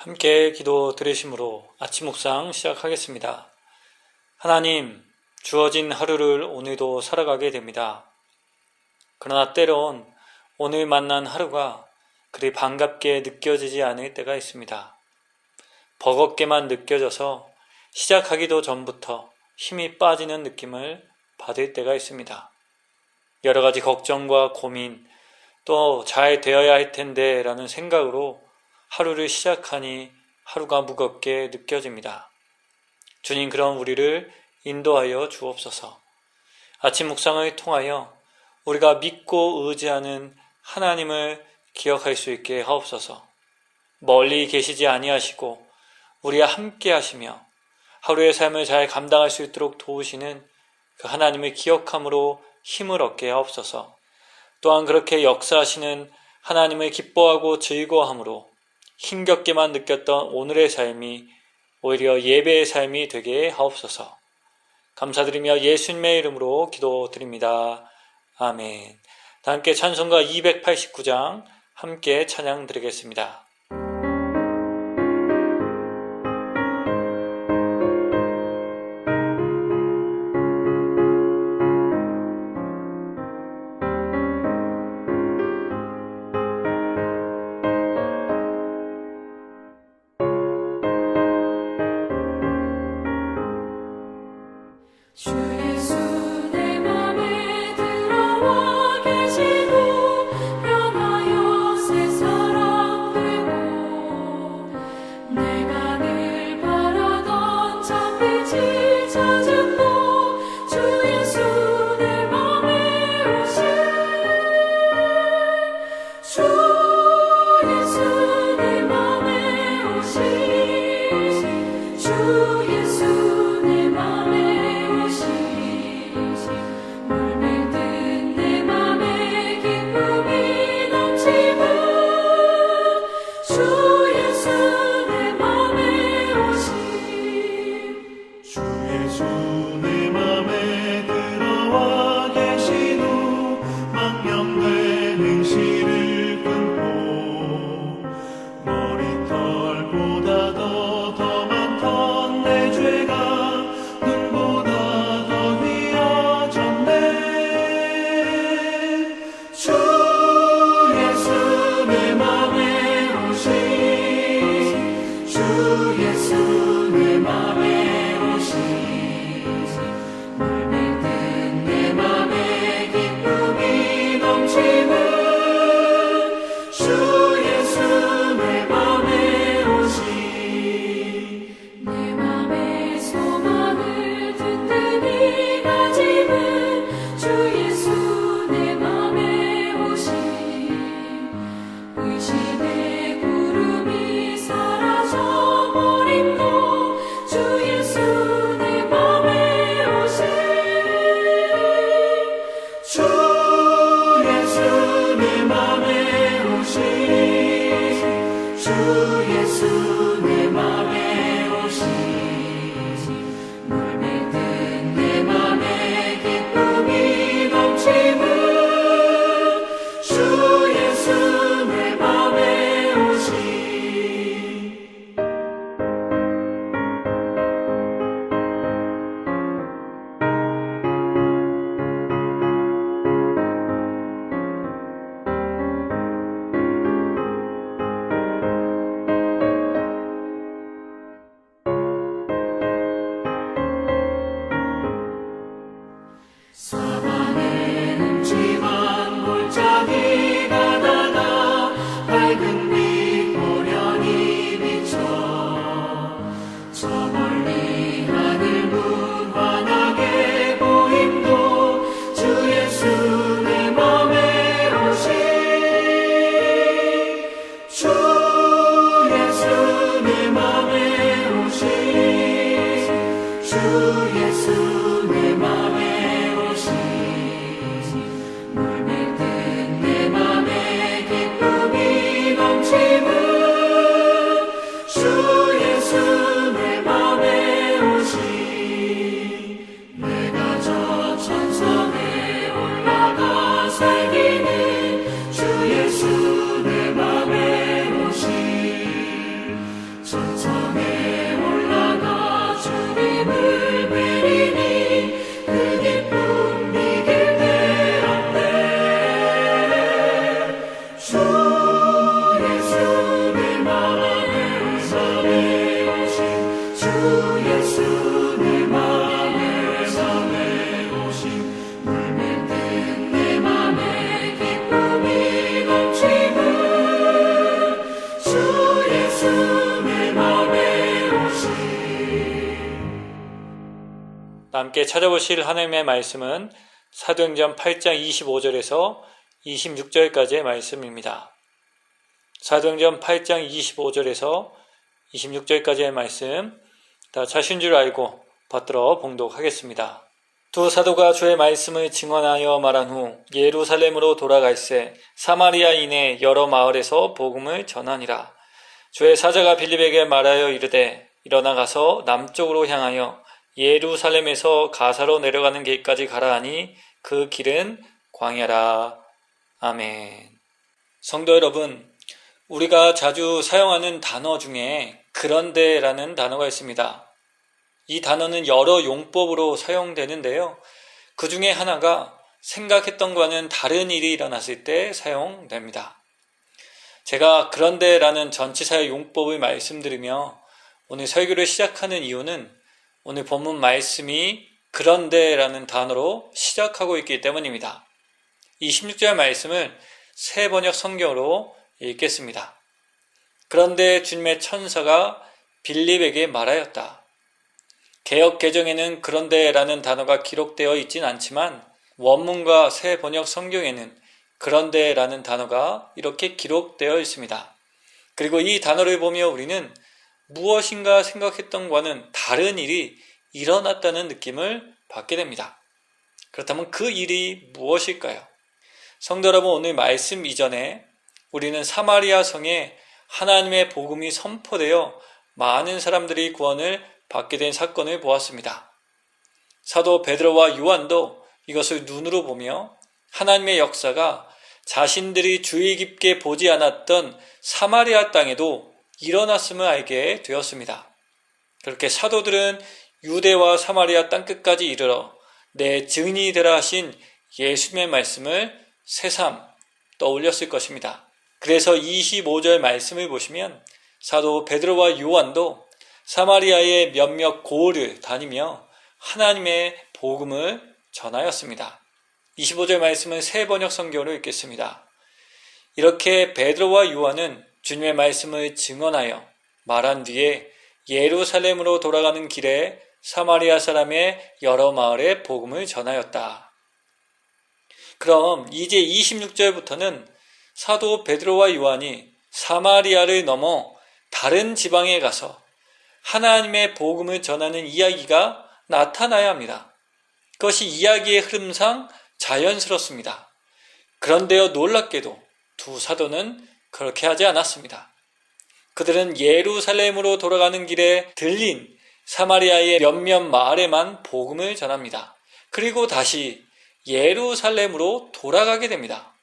함께 기도 들으심으로 아침 묵상 시작하겠습니다. 하나님, 주어진 하루를 오늘도 살아가게 됩니다. 그러나 때론 오늘 만난 하루가 그리 반갑게 느껴지지 않을 때가 있습니다. 버겁게만 느껴져서 시작하기도 전부터 힘이 빠지는 느낌을 받을 때가 있습니다. 여러 가지 걱정과 고민, 또 잘 되어야 할 텐데 라는 생각으로 하루를 시작하니 하루가 무겁게 느껴집니다. 주님, 그런 우리를 인도하여 주옵소서. 아침 묵상을 통하여 우리가 믿고 의지하는 하나님을 기억할 수 있게 하옵소서. 멀리 계시지 아니하시고 우리와 함께 하시며 하루의 삶을 잘 감당할 수 있도록 도우시는 그 하나님을 기억함으로 힘을 얻게 하옵소서. 또한 그렇게 역사하시는 하나님을 기뻐하고 즐거워함으로 힘겹게만 느꼈던 오늘의 삶이 오히려 예배의 삶이 되게 하옵소서. 감사드리며 예수님의 이름으로 기도드립니다. 아멘. 다 함께 찬송가 289장 함께 찬양 드리겠습니다. 주 예수 내 맘에 들어와 계시고 변하여 새 사람을 함께 찾아보실 하나님의 말씀은 사도행전 8장 25절에서 26절까지의 말씀입니다. 사도행전 8장 25절에서 26절까지의 말씀 다 자신 줄 알고 받들어 봉독하겠습니다. 두 사도가 주의 말씀을 증언하여 말한 후 예루살렘으로 돌아갈새 사마리아인의 여러 마을에서 복음을 전하니라. 주의 사자가 빌립에게 말하여 이르되 일어나 가서 남쪽으로 향하여 예루살렘에서 가사로 내려가는 길까지 가라 하니 그 길은 광야라. 아멘. 성도 여러분, 우리가 자주 사용하는 단어 중에 그런데라는 단어가 있습니다. 이 단어는 여러 용법으로 사용되는데요. 그 중에 하나가 생각했던 것과는 다른 일이 일어났을 때 사용됩니다. 제가 그런데라는 전치사의 용법을 말씀드리며 오늘 설교를 시작하는 이유는 오늘 본문 말씀이 그런데라는 단어로 시작하고 있기 때문입니다. 이 16절 말씀을 새 번역 성경으로 읽겠습니다. 그런데 주님의 천사가 빌립에게 말하였다. 개역 개정에는 그런데라는 단어가 기록되어 있진 않지만 원문과 새 번역 성경에는 그런데라는 단어가 이렇게 기록되어 있습니다. 그리고 이 단어를 보며 우리는 무엇인가 생각했던 것과는 다른 일이 일어났다는 느낌을 받게 됩니다. 그렇다면 그 일이 무엇일까요? 성도 여러분, 오늘 말씀 이전에 우리는 사마리아 성에 하나님의 복음이 선포되어 많은 사람들이 구원을 받게 된 사건을 보았습니다. 사도 베드로와 요한도 이것을 눈으로 보며 하나님의 역사가 자신들이 주의 깊게 보지 않았던 사마리아 땅에도 일어났음을 알게 되었습니다. 그렇게 사도들은 유대와 사마리아 땅끝까지 이르러 내 증인이 되라 하신 예수님의 말씀을 새삼 떠올렸을 것입니다. 그래서 25절 말씀을 보시면 사도 베드로와 요한도 사마리아의 몇몇 고을을 다니며 하나님의 복음을 전하였습니다. 25절 말씀은 새 번역 성경으로 읽겠습니다. 이렇게 베드로와 요한은 주님의 말씀을 증언하여 말한 뒤에 예루살렘으로 돌아가는 길에 사마리아 사람의 여러 마을에 복음을 전하였다. 그럼 이제 26절부터는 사도 베드로와 요한이 사마리아를 넘어 다른 지방에 가서 하나님의 복음을 전하는 이야기가 나타나야 합니다. 그것이 이야기의 흐름상 자연스럽습니다. 그런데요, 놀랍게도 두 사도는 그렇게 하지 않았습니다. 그들은 예루살렘으로 돌아가는 길에 들린 사마리아의 몇몇 마을에만 복음을 전합니다. 그리고 다시 예루살렘으로 돌아가게 됩니다.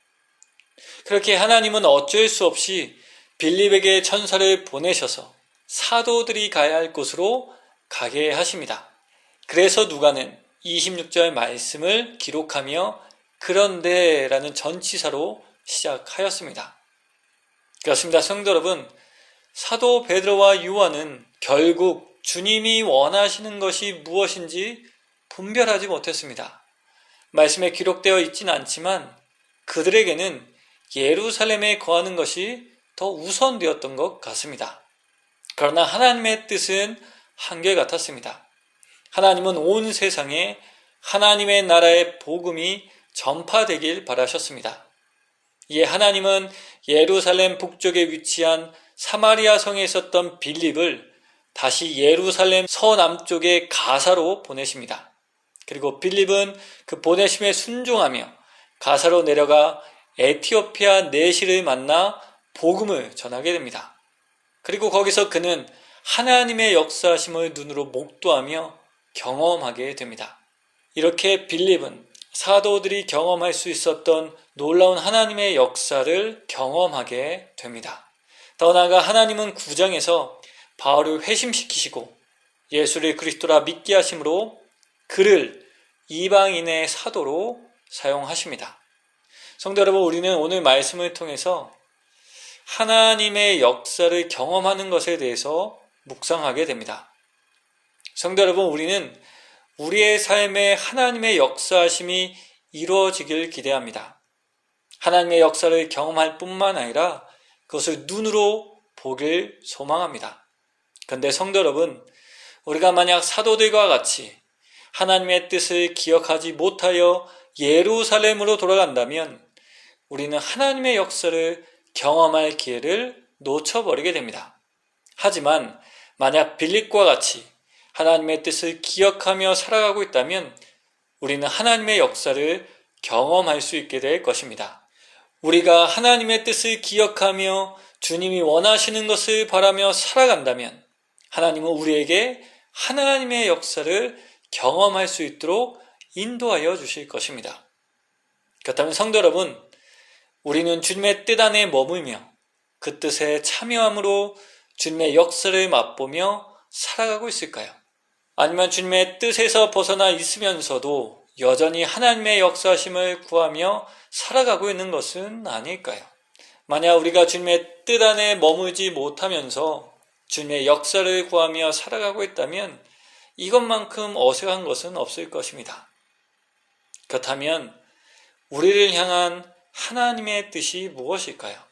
그렇게 하나님은 어쩔 수 없이 빌립에게 천사를 보내셔서 사도들이 가야 할 곳으로 가게 하십니다. 그래서 누가는 26절 말씀을 기록하며 그런데라는 전치사로 시작하였습니다. 그렇습니다. 성도 여러분, 사도 베드로와 요한은 결국 주님이 원하시는 것이 무엇인지 분별하지 못했습니다. 말씀에 기록되어 있지는 않지만 그들에게는 예루살렘에 거하는 것이 더 우선되었던 것 같습니다. 그러나 하나님의 뜻은 한결같았습니다. 하나님은 온 세상에 하나님의 나라의 복음이 전파되길 바라셨습니다. 이에 하나님은 예루살렘 북쪽에 위치한 사마리아 성에 있었던 빌립을 다시 예루살렘 서남쪽의 가사로 보내십니다. 그리고 빌립은 그 보내심에 순종하며 가사로 내려가 에티오피아 내시를 만나 복음을 전하게 됩니다. 그리고 거기서 그는 하나님의 역사하심을 눈으로 목도하며 경험하게 됩니다. 이렇게 빌립은 사도들이 경험할 수 있었던 놀라운 하나님의 역사를 경험하게 됩니다. 더 나아가 하나님은 9장에서 바울을 회심시키시고 예수를 그리스도라 믿게 하심으로 그를 이방인의 사도로 사용하십니다. 성도 여러분, 우리는 오늘 말씀을 통해서 하나님의 역사를 경험하는 것에 대해서 묵상하게 됩니다. 성도 여러분, 우리는 우리의 삶에 하나님의 역사하심이 이루어지길 기대합니다. 하나님의 역사를 경험할 뿐만 아니라 그것을 눈으로 보길 소망합니다. 그런데 성도 여러분, 우리가 만약 사도들과 같이 하나님의 뜻을 기억하지 못하여 예루살렘으로 돌아간다면 우리는 하나님의 역사를 경험할 기회를 놓쳐버리게 됩니다. 하지만 만약 빌립과 같이 하나님의 뜻을 기억하며 살아가고 있다면 우리는 하나님의 역사를 경험할 수 있게 될 것입니다. 우리가 하나님의 뜻을 기억하며 주님이 원하시는 것을 바라며 살아간다면 하나님은 우리에게 하나님의 역사를 경험할 수 있도록 인도하여 주실 것입니다. 그렇다면 성도 여러분, 우리는 주님의 뜻 안에 머물며 그 뜻에 참여함으로 주님의 역사를 맛보며 살아가고 있을까요? 아니면 주님의 뜻에서 벗어나 있으면서도 여전히 하나님의 역사하심을 구하며 살아가고 있는 것은 아닐까요? 만약 우리가 주님의 뜻 안에 머물지 못하면서 주님의 역사를 구하며 살아가고 있다면 이것만큼 어색한 것은 없을 것입니다. 그렇다면 우리를 향한 하나님의 뜻이 무엇일까요?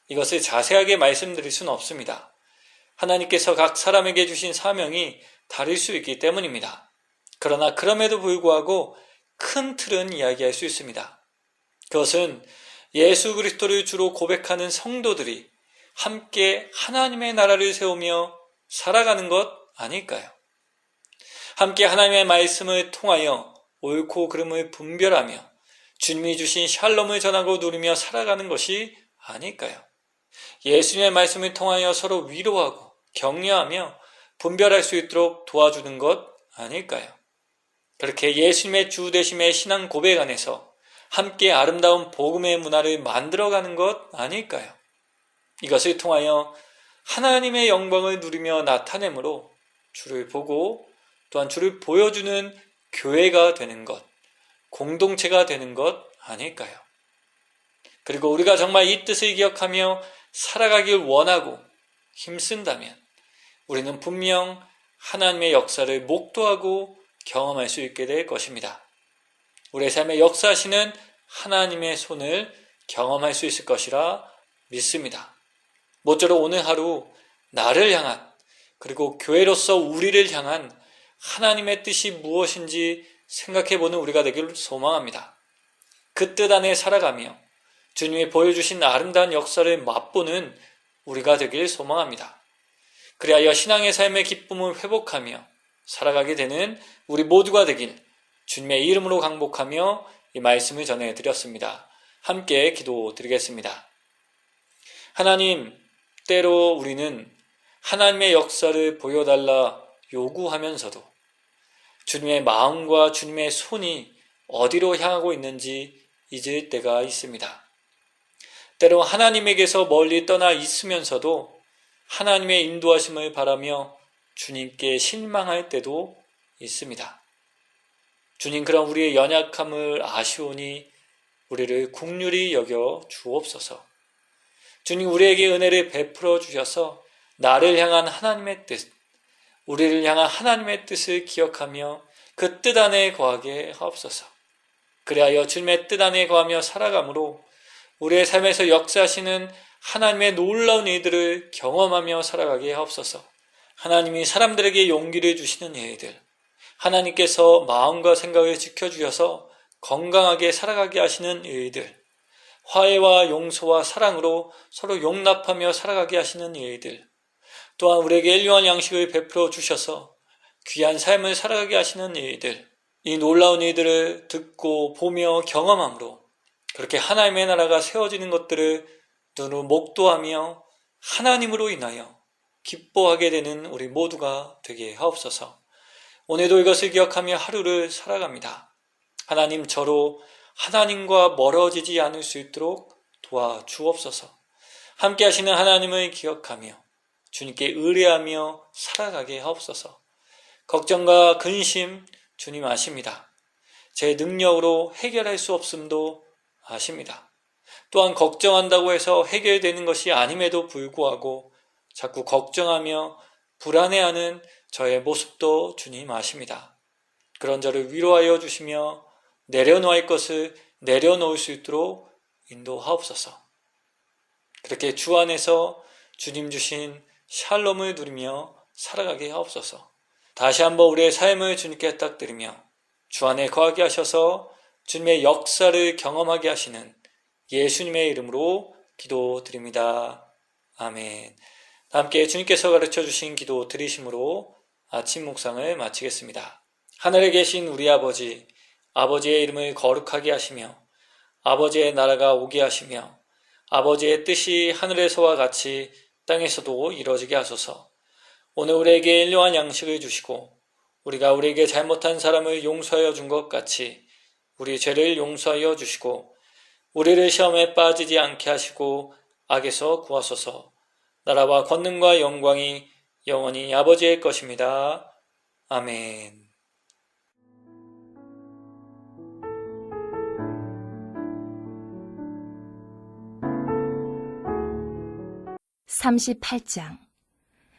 이것을 자세하게 말씀드릴 수는 없습니다. 하나님께서 각 사람에게 주신 사명이 다를 수 있기 때문입니다. 그러나 그럼에도 불구하고 큰 틀은 이야기할 수 있습니다. 그것은 예수 그리스도를 주로 고백하는 성도들이 함께 하나님의 나라를 세우며 살아가는 것 아닐까요? 함께 하나님의 말씀을 통하여 옳고 그름을 분별하며 주님이 주신 샬롬을 전하고 누리며 살아가는 것이 아닐까요? 예수님의 말씀을 통하여 서로 위로하고 격려하며 분별할 수 있도록 도와주는 것 아닐까요? 그렇게 예수님의 주 되심의 신앙 고백 안에서 함께 아름다운 복음의 문화를 만들어가는 것 아닐까요? 이것을 통하여 하나님의 영광을 누리며 나타내므로 주를 보고 또한 주를 보여주는 교회가 되는 것, 공동체가 되는 것 아닐까요? 그리고 우리가 정말 이 뜻을 기억하며 살아가길 원하고 힘쓴다면 우리는 분명 하나님의 역사를 목도하고 경험할 수 있게 될 것입니다. 우리의 삶의 역사하시는 하나님의 손을 경험할 수 있을 것이라 믿습니다. 모쪼록 오늘 하루 나를 향한 그리고 교회로서 우리를 향한 하나님의 뜻이 무엇인지 생각해보는 우리가 되기를 소망합니다. 그 뜻 안에 살아가며 주님이 보여주신 아름다운 역사를 맛보는 우리가 되길 소망합니다. 그리하여 신앙의 삶의 기쁨을 회복하며 살아가게 되는 우리 모두가 되길 주님의 이름으로 강복하며 이 말씀을 전해드렸습니다. 함께 기도드리겠습니다. 하나님, 때로 우리는 하나님의 역사를 보여달라 요구하면서도 주님의 마음과 주님의 손이 어디로 향하고 있는지 잊을 때가 있습니다. 때로 하나님에게서 멀리 떠나 있으면서도 하나님의 인도하심을 바라며 주님께 실망할 때도 있습니다. 주님, 그런 우리의 연약함을 아시오니 우리를 긍휼히 여겨 주옵소서. 주님, 우리에게 은혜를 베풀어 주셔서 나를 향한 하나님의 뜻, 우리를 향한 하나님의 뜻을 기억하며 그 뜻 안에 거하게 하옵소서. 그리하여 주님의 뜻 안에 거하며 살아가므로 우리의 삶에서 역사하시는 하나님의 놀라운 일들을 경험하며 살아가게 하옵소서. 하나님이 사람들에게 용기를 주시는 일들, 하나님께서 마음과 생각을 지켜주셔서 건강하게 살아가게 하시는 일들, 화해와 용서와 사랑으로 서로 용납하며 살아가게 하시는 일들, 또한 우리에게 일용할 양식을 베풀어 주셔서 귀한 삶을 살아가게 하시는 일들, 이 놀라운 일들을 듣고 보며 경험함으로 그렇게 하나님의 나라가 세워지는 것들을 눈으로 목도하며 하나님으로 인하여 기뻐하게 되는 우리 모두가 되게 하옵소서. 오늘도 이것을 기억하며 하루를 살아갑니다. 하나님, 저로 하나님과 멀어지지 않을 수 있도록 도와주옵소서. 함께 하시는 하나님을 기억하며 주님께 의뢰하며 살아가게 하옵소서. 걱정과 근심 주님 아십니다. 제 능력으로 해결할 수 없음도 아십니다. 또한 걱정한다고 해서 해결되는 것이 아님에도 불구하고 자꾸 걱정하며 불안해하는 저의 모습도 주님 아십니다. 그런 저를 위로하여 주시며 내려놓을 것을 내려놓을 수 있도록 인도하옵소서. 그렇게 주 안에서 주님 주신 샬롬을 누리며 살아가게 하옵소서. 다시 한번 우리의 삶을 주님께 딱 드리며 주 안에 거하게 하셔서 주님의 역사를 경험하게 하시는 예수님의 이름으로 기도드립니다. 아멘. 함께 주님께서 가르쳐 주신 기도 드리심으로 아침 묵상을 마치겠습니다. 하늘에 계신 우리 아버지, 아버지의 이름을 거룩하게 하시며 아버지의 나라가 오게 하시며 아버지의 뜻이 하늘에서와 같이 땅에서도 이루어지게 하소서. 오늘 우리에게 일용할 양식을 주시고 우리가 우리에게 잘못한 사람을 용서하여 준 것 같이 우리 죄를 용서하여 주시고 우리를 시험에 빠지지 않게 하시고 악에서 구하소서. 나라와 권능과 영광이 영원히 아버지의 것입니다. 아멘. (38장)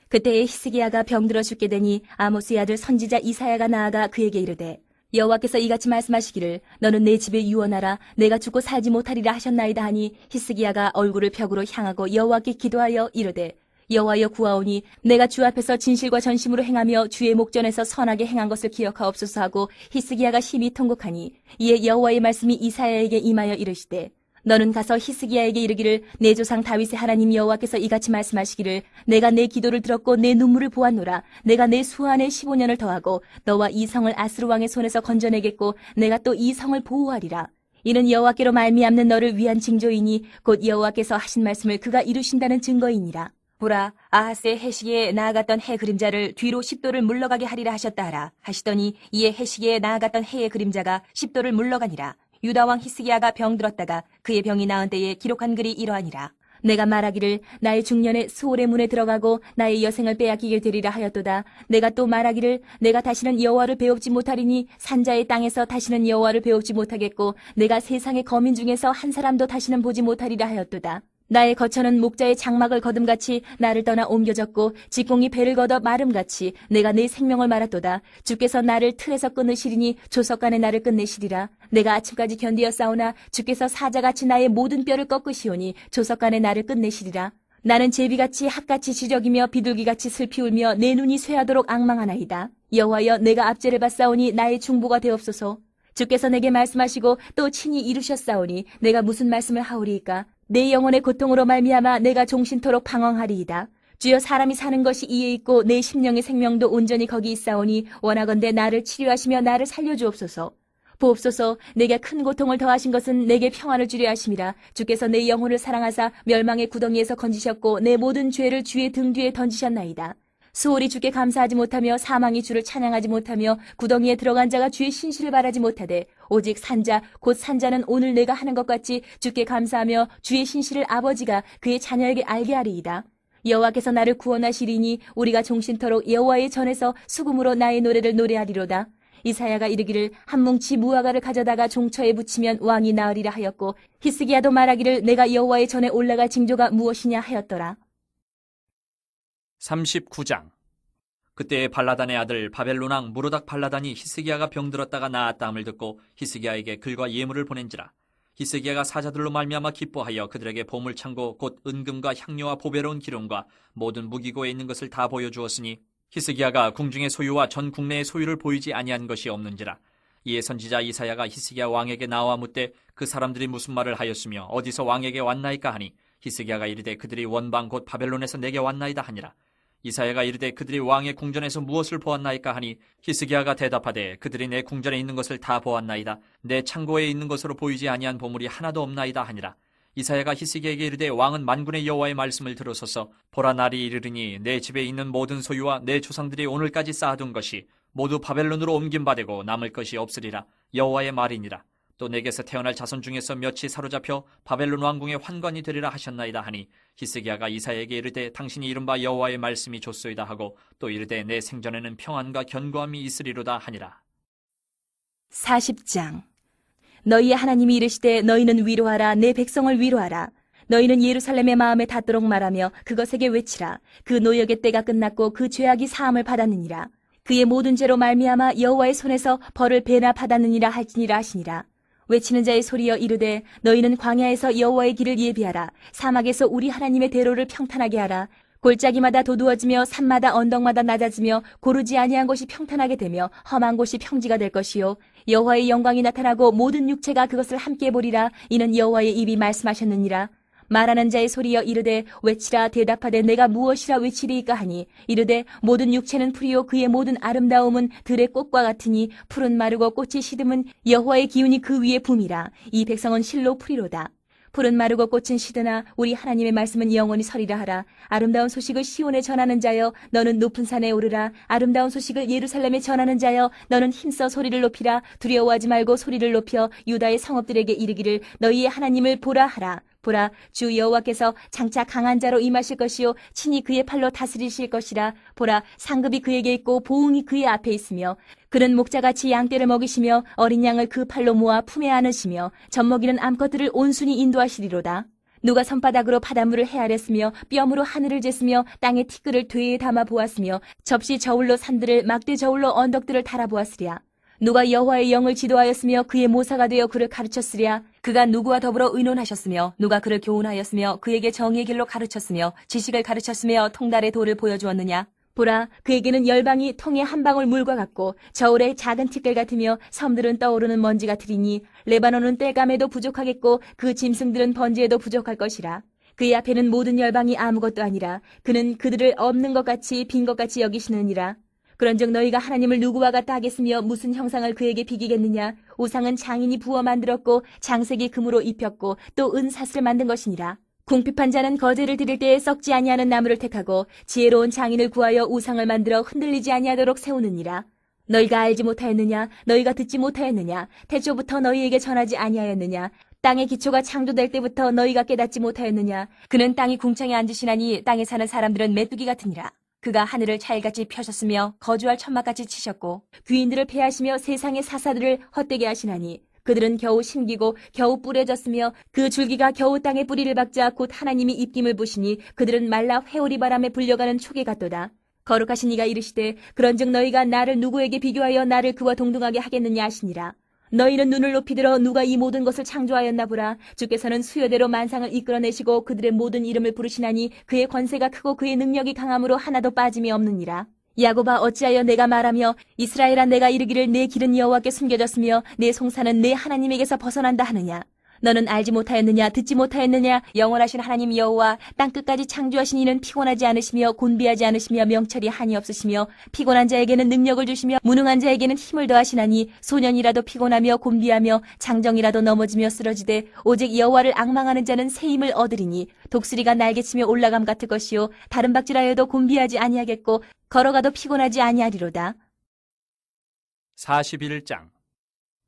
그때에 히스기야가 병들어 죽게 되니 아모스의 아들 선지자 이사야가 나아가 그에게 이르되 여호와께서 이같이 말씀하시기를 너는 내 집에 유언하라 내가 죽고 살지 못하리라 하셨나이다 하니 히스기야가 얼굴을 벽으로 향하고 여호와께 기도하여 이르되 여호와여 구하오니 내가 주 앞에서 진실과 전심으로 행하며 주의 목전에서 선하게 행한 것을 기억하옵소서 하고 히스기야가 심히 통곡하니 이에 여호와의 말씀이 이사야에게 임하여 이르시되 너는 가서 히스기야에게 이르기를 내 조상 다윗의 하나님 여호와께서 이같이 말씀하시기를 내가 내 기도를 들었고 내 눈물을 보았노라. 내가 내 수안에 15년을 더하고 너와 이 성을 아스루 왕의 손에서 건져내겠고 내가 또 이 성을 보호하리라. 이는 여호와께로 말미암는 너를 위한 징조이니 곧 여호와께서 하신 말씀을 그가 이루신다는 증거이니라. 보라, 아하스의 해시기에 나아갔던 해 그림자를 뒤로 10도를 물러가게 하리라 하셨다 하라 하시더니 이에 해시기에 나아갔던 해의 그림자가 10도를 물러가니라. 유다왕 히스기야가 병들었다가 그의 병이 나은 때에 기록한 글이 이러하니라. 내가 말하기를 나의 중년에 수올의 문에 들어가고 나의 여생을 빼앗기게 되리라 하였도다. 내가 또 말하기를 내가 다시는 여호와를 배웁지 못하리니 산자의 땅에서 다시는 여호와를 배웁지 못하겠고 내가 세상의 거민 중에서 한 사람도 다시는 보지 못하리라 하였도다. 나의 거처는 목자의 장막을 거둠같이 나를 떠나 옮겨졌고 직공이 배를 걷어 마름같이 내가 내 생명을 말았도다. 주께서 나를 틀에서 끊으시리니 조석간에 나를 끝내시리라. 내가 아침까지 견디어 싸우나 주께서 사자같이 나의 모든 뼈를 꺾으시오니 조석간에 나를 끝내시리라. 나는 제비같이 핫같이 지저귀며 비둘기같이 슬피 울며 내 눈이 쇠하도록 앙망하나이다. 여호와여 내가 압제를 받사오니 나의 중보가 되옵소서. 주께서 내게 말씀하시고 또 친히 이루셨사오니 내가 무슨 말씀을 하오리이까. 내 영혼의 고통으로 말미암아 내가 종신토록 방황하리이다. 주여 사람이 사는 것이 이에 있고 내 심령의 생명도 온전히 거기 있사오니 원하건대 나를 치료하시며 나를 살려주옵소서. 보옵소서 내게 큰 고통을 더하신 것은 내게 평안을 주려 하심이라. 주께서 내 영혼을 사랑하사 멸망의 구덩이에서 건지셨고 내 모든 죄를 주의 등 뒤에 던지셨나이다. 수월이 주께 감사하지 못하며 사망이 주를 찬양하지 못하며 구덩이에 들어간 자가 주의 신실을 바라지 못하되 오직 산자 곧 산자는 오늘 내가 하는 것 같이 주께 감사하며 주의 신실을 아버지가 그의 자녀에게 알게 하리이다. 여호와께서 나를 구원하시리니 우리가 종신토록 여호와의 전에서 수금으로 나의 노래를 노래하리로다. 이사야가 이르기를 한 뭉치 무화과를 가져다가 종처에 붙이면 왕이 나으리라 하였고 히스기야도 말하기를 내가 여호와의 전에 올라갈 징조가 무엇이냐 하였더라. 39장. 그때 발라단의 아들 바벨론 왕 무로닥 발라단이 히스기야가 병들었다가 나았다 함을 듣고 히스기야에게 글과 예물을 보낸지라. 히스기야가 사자들로 말미암아 기뻐하여 그들에게 보물창고 곧 은금과 향료와 보배로운 기름과 모든 무기고에 있는 것을 다 보여주었으니 히스기야가 궁중의 소유와 전 국내의 소유를 보이지 아니한 것이 없는지라. 이에 선지자 이사야가 히스기야 왕에게 나와 묻되 그 사람들이 무슨 말을 하였으며 어디서 왕에게 왔나이까 하니 히스기야가 이르되 그들이 원방 곧 바벨론에서 내게 왔나이다 하니라. 이사야가 이르되 그들이 왕의 궁전에서 무엇을 보았나이까 하니 히스기야가 대답하되 그들이 내 궁전에 있는 것을 다 보았나이다. 내 창고에 있는 것으로 보이지 아니한 보물이 하나도 없나이다 하니라. 이사야가 히스기야에게 이르되 왕은 만군의 여호와의 말씀을 들으소서. 보라 날이 이르리니 내 집에 있는 모든 소유와 내 조상들이 오늘까지 쌓아둔 것이 모두 바벨론으로 옮김받고 남을 것이 없으리라. 여호와의 말이니라. 또 내게서 태어날 자손 중에서 몇이 사로잡혀 바벨론 왕궁의 환관이 되리라 하셨나이다 하니 히스기야가 이사야에게 이르되 당신이 이른바 여호와의 말씀이 좋소이다 하고 또 이르되 내 생전에는 평안과 견고함이 있으리로다 하니라. 40장. 너희의 하나님이 이르시되 너희는 위로하라. 내 백성을 위로하라. 너희는 예루살렘의 마음에 닿도록 말하며 그것에게 외치라. 그 노역의 때가 끝났고 그 죄악이 사함을 받았느니라. 그의 모든 죄로 말미암아 여호와의 손에서 벌을 배나 받았느니라 할지니라 하시니라. 외치는 자의 소리여 이르되 너희는 광야에서 여호와의 길을 예비하라. 사막에서 우리 하나님의 대로를 평탄하게 하라. 골짜기마다 도두어지며 산마다 언덕마다 낮아지며 고르지 아니한 곳이 평탄하게 되며 험한 곳이 평지가 될 것이요 여호와의 영광이 나타나고 모든 육체가 그것을 함께 보리라. 이는 여호와의 입이 말씀하셨느니라. 말하는 자의 소리여 이르되 외치라. 대답하되 내가 무엇이라 외치리이까 하니 이르되 모든 육체는 풀이요 그의 모든 아름다움은 들의 꽃과 같으니 풀은 마르고 꽃이 시듬은 여호와의 기운이 그 위에 붐이라. 이 백성은 실로 풀이로다. 풀은 마르고 꽃은 시드나 우리 하나님의 말씀은 영원히 서리라 하라. 아름다운 소식을 시온에 전하는 자여 너는 높은 산에 오르라. 아름다운 소식을 예루살렘에 전하는 자여 너는 힘써 소리를 높이라. 두려워하지 말고 소리를 높여 유다의 성읍들에게 이르기를 너희의 하나님을 보라 하라. 보라, 주 여호와께서 장차 강한 자로 임하실 것이요 친히 그의 팔로 다스리실 것이라. 보라, 상급이 그에게 있고 보응이 그의 앞에 있으며 그는 목자같이 양떼를 먹이시며 어린 양을 그 팔로 모아 품에 안으시며 젖먹이는 암컷들을 온순히 인도하시리로다. 누가 손바닥으로 바닷물을 헤아렸으며 뼘으로 하늘을 쟀으며 땅의 티끌을 되에 담아 보았으며 접시 저울로 산들을 막대 저울로 언덕들을 달아보았으랴. 누가 여호와의 영을 지도하였으며 그의 모사가 되어 그를 가르쳤으랴. 그가 누구와 더불어 의논하셨으며 누가 그를 교훈하였으며 그에게 정의의 길로 가르쳤으며 지식을 가르쳤으며 통달의 도를 보여주었느냐. 보라, 그에게는 열방이 통에 한 방울 물과 같고 저울의 작은 티끌 같으며 섬들은 떠오르는 먼지 같으리니 레바논은 땔감에도 부족하겠고 그 짐승들은 번제에도 부족할 것이라. 그의 앞에는 모든 열방이 아무것도 아니라 그는 그들을 없는 것 같이 빈 것 같이 여기시느니라. 그런즉 너희가 하나님을 누구와 같다 하겠으며 무슨 형상을 그에게 비기겠느냐. 우상은 장인이 부어 만들었고 장색이 금으로 입혔고 또 은사슬을 만든 것이니라. 궁핍한 자는 거제를 드릴 때에 썩지 아니하는 나무를 택하고 지혜로운 장인을 구하여 우상을 만들어 흔들리지 아니하도록 세우느니라. 너희가 알지 못하였느냐. 너희가 듣지 못하였느냐. 태초부터 너희에게 전하지 아니하였느냐. 땅의 기초가 창조될 때부터 너희가 깨닫지 못하였느냐. 그는 땅이 궁창에 앉으시나니 땅에 사는 사람들은 메뚜기 같으니라. 그가 하늘을 차일같이 펴셨으며 거주할 천막같이 치셨고 귀인들을 패하시며 세상의 사사들을 헛되게 하시나니 그들은 겨우 심기고 겨우 뿌려졌으며 그 줄기가 겨우 땅에 뿌리를 박자 곧 하나님이 입김을 보시니 그들은 말라 회오리 바람에 불려가는 초계 같도다. 거룩하신 이가 이르시되 그런즉 너희가 나를 누구에게 비교하여 나를 그와 동등하게 하겠느냐 하시니라. 너희는 눈을 높이 들어 누가 이 모든 것을 창조하였나 보라. 주께서는 수요대로 만상을 이끌어내시고 그들의 모든 이름을 부르시나니 그의 권세가 크고 그의 능력이 강함으로 하나도 빠짐이 없느니라. 야곱아 어찌하여 내가 말하며 이스라엘아 내가 이르기를 내 길은 여호와께 숨겨졌으며 내 송사는 내 하나님에게서 벗어난다 하느냐. 너는 알지 못하였느냐 듣지 못하였느냐. 영원하신 하나님 여호와 땅끝까지 창조하신 이는 피곤하지 않으시며 곤비하지 않으시며 명철이 한이 없으시며 피곤한 자에게는 능력을 주시며 무능한 자에게는 힘을 더하시나니 소년이라도 피곤하며 곤비하며 장정이라도 넘어지며 쓰러지되 오직 여호와를 앙망하는 자는 새 힘을 얻으리니 독수리가 날개치며 올라감 같을 것이요 다른 박질하여도 곤비하지 아니하겠고 걸어가도 피곤하지 아니하리로다. 41장.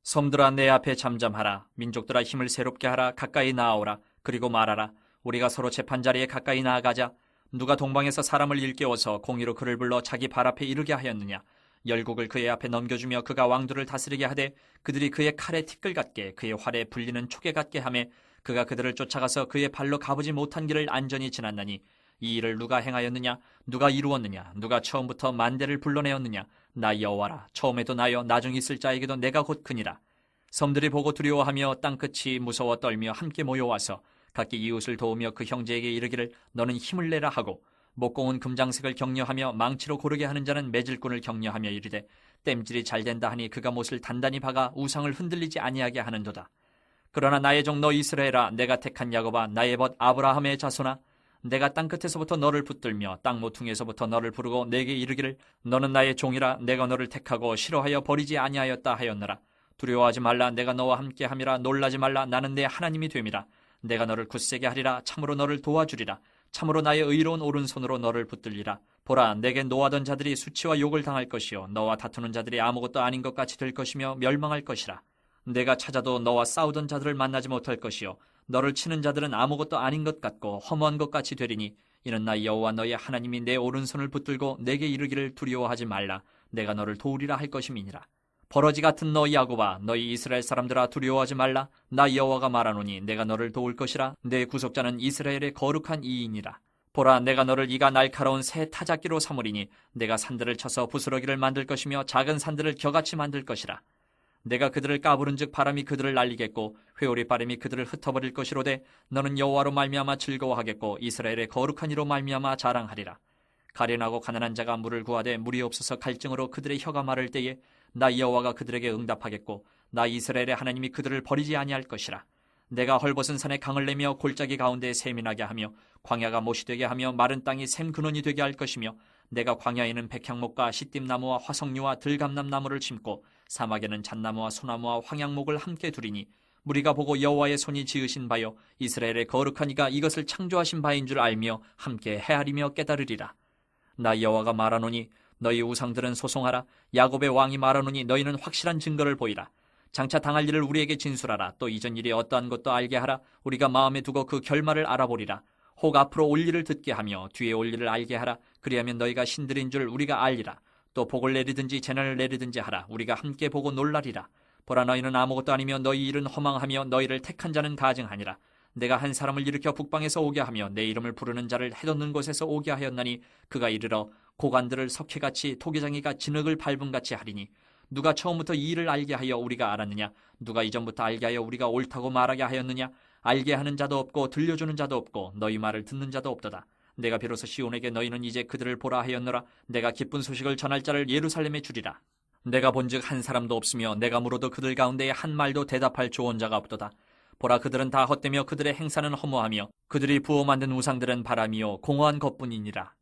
섬들아 내 앞에 잠잠하라. 민족들아 힘을 새롭게 하라. 가까이 나아오라. 그리고 말하라. 우리가 서로 재판자리에 가까이 나아가자. 누가 동방에서 사람을 일깨워서 공의로 그를 불러 자기 발 앞에 이르게 하였느냐. 열국을 그의 앞에 넘겨주며 그가 왕들을 다스리게 하되 그들이 그의 칼에 티끌 같게 그의 활에 불리는 초계 같게 하매 그가 그들을 쫓아가서 그의 발로 가보지 못한 길을 안전히 지났나니 이 일을 누가 행하였느냐. 누가 이루었느냐. 누가 처음부터 만대를 불러내었느냐. 나 여호와라. 처음에도 나여 나중 있을 자에게도 내가 곧 그니라. 섬들이 보고 두려워하며 땅끝이 무서워 떨며 함께 모여와서 각기 이웃을 도우며 그 형제에게 이르기를 너는 힘을 내라 하고 목공은 금장색을 격려하며 망치로 고르게 하는 자는 매질꾼을 격려하며 이르되 땜질이 잘 된다 하니 그가 못을 단단히 박아 우상을 흔들리지 아니하게 하는도다. 그러나 나의 종 너 이스라엘아 내가 택한 야곱아 나의 벗 아브라함의 자손아 내가 땅끝에서부터 너를 붙들며 땅 모퉁이에서부터 너를 부르고 내게 이르기를 너는 나의 종이라 내가 너를 택하고 싫어하여 버리지 아니하였다 하였노라. 두려워하지 말라. 내가 너와 함께함이라. 놀라지 말라. 나는 내 하나님이 됨이라. 내가 너를 굳세게 하리라. 참으로 너를 도와주리라. 참으로 나의 의로운 오른손으로 너를 붙들리라. 보라 내게 노하던 자들이 수치와 욕을 당할 것이요 너와 다투는 자들이 아무것도 아닌 것 같이 될 것이며 멸망할 것이라. 내가 찾아도 너와 싸우던 자들을 만나지 못할 것이요 너를 치는 자들은 아무것도 아닌 것 같고 허무한 것 같이 되리니 이는 나 여호와 너의 하나님이 내 오른손을 붙들고 내게 이르기를 두려워하지 말라. 내가 너를 도우리라 할 것임이니라. 버러지 같은 너 야곱아 너희 이스라엘 사람들아 두려워하지 말라. 나 여호와가 말하노니 내가 너를 도울 것이라. 내 구속자는 이스라엘의 거룩한 이이니라. 보라 내가 너를 이가 날카로운 새 타작기로 삼으리니 내가 산들을 쳐서 부스러기를 만들 것이며 작은 산들을 겨같이 만들 것이라. 내가 그들을 까부른즉 바람이 그들을 날리겠고 회오리 바람이 그들을 흩어버릴 것이로되 너는 여호와로 말미암아 즐거워하겠고 이스라엘의 거룩한 이로 말미암아 자랑하리라. 가련하고 가난한 자가 물을 구하되 물이 없어서 갈증으로 그들의 혀가 마를 때에 나 여호와가 그들에게 응답하겠고 나 이스라엘의 하나님이 그들을 버리지 아니할 것이라. 내가 헐벗은 산에 강을 내며 골짜기 가운데 샘이 나게 하며 광야가 못이 되게 하며 마른 땅이 샘 근원이 되게 할 것이며 내가 광야에는 백향목과 시띠나무와 화석류와 들감남나무를 심고 사막에는 잣나무와 소나무와 황양목을 함께 두리니 무리가 보고 여호와의 손이 지으신 바요 이스라엘의 거룩한 이가 이것을 창조하신 바인 줄 알며 함께 헤아리며 깨달으리라. 나 여호와가 말하노니 너희 우상들은 소송하라. 야곱의 왕이 말하노니 너희는 확실한 증거를 보이라. 장차 당할 일을 우리에게 진술하라. 또 이전 일이 어떠한 것도 알게 하라. 우리가 마음에 두고 그 결말을 알아보리라. 혹 앞으로 올 일을 듣게 하며 뒤에 올 일을 알게 하라. 그리하면 너희가 신들인 줄 우리가 알리라. 또 복을 내리든지 재난을 내리든지 하라. 우리가 함께 보고 놀라리라. 보라, 너희는 아무것도 아니며 너희 일은 허망하며 너희를 택한 자는 가증하니라. 내가 한 사람을 일으켜 북방에서 오게 하며 내 이름을 부르는 자를 해돋는 곳에서 오게 하였나니 그가 이르러 고관들을 석회같이 토기장이가 진흙을 밟음같이 하리니 누가 처음부터 이 일을 알게 하여 우리가 알았느냐? 누가 이전부터 알게 하여 우리가 옳다고 말하게 하였느냐? 알게 하는 자도 없고 들려주는 자도 없고 너희 말을 듣는 자도 없도다. 내가 비로소 시온에게 너희는 이제 그들을 보라 하였노라. 내가 기쁜 소식을 전할 자를 예루살렘에 주리라. 내가 본즉 한 사람도 없으며 내가 물어도 그들 가운데에 한 말도 대답할 조언자가 없도다. 보라, 그들은 다 헛되며 그들의 행사는 허무하며 그들이 부어 만든 우상들은 바람이요 공허한 것뿐이니라.